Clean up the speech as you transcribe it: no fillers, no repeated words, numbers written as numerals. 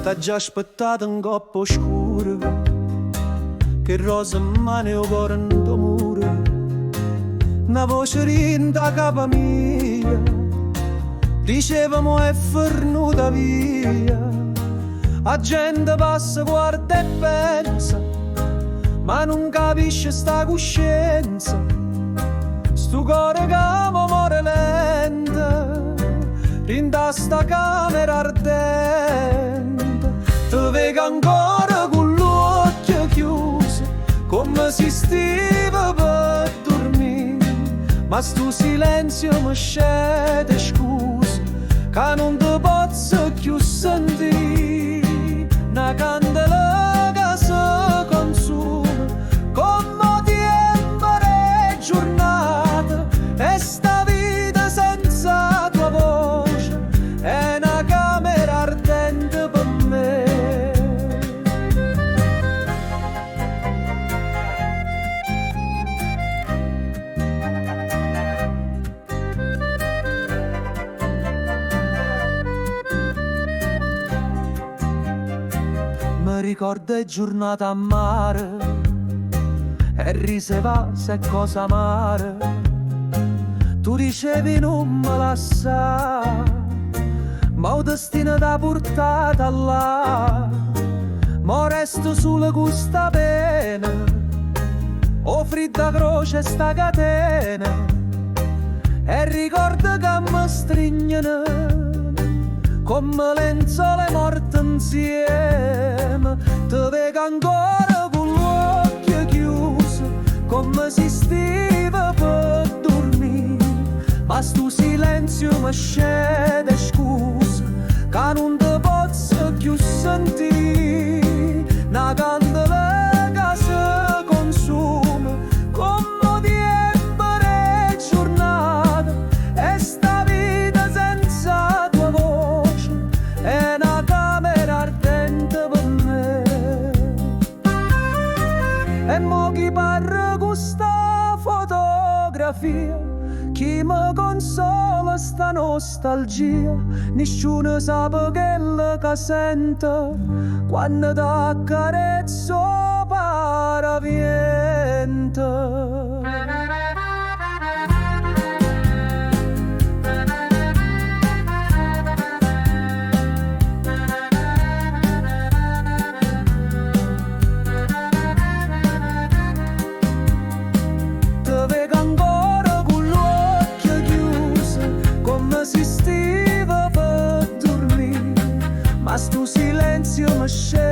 t'ha già aspettato un coppo scuro, che rosa in mano e o cuore in tuo muro. Una voce rinda capa mia diceva mo è fornuta via. La gente passa, guarda e pensa, ma non capisce sta coscienza. Sto cuore che muore lenta rinda sta camera ardente. Ti vedo ancora con l'occhio chiuso, come si stiva per dormire. Ma sto silenzio mi scende scusa, che non ti posso più sentire. Una candela che si consuma, come tempo e giornata, e sta vita senza tua voce è una camera ardente per me. Mi ricordo è giornata a mare e riseva se cosa amare. Tu dicevi non me la sa, ma il destino t'ha portata là. Ma resto sulla questa pena, o fredda croce sta catena, e ricordo che mi stringono come lenzuole morte insieme. Ti vedo ancora con l'occhio chiuso, come si stiva per dormire. Ma sto silenzio mi scende scusa, che non ti posso più sentire. Una candela che si consuma, come tempo e giornata, e sta vita senza tua voce è una camera ardente per me. E mo chi parla con sta fotografia, chi mi consola sta nostalgia. Nessuno sa quello che sento quando t'accarezzo paravento. Si stiva per dormire, ma sto silenzio mi scende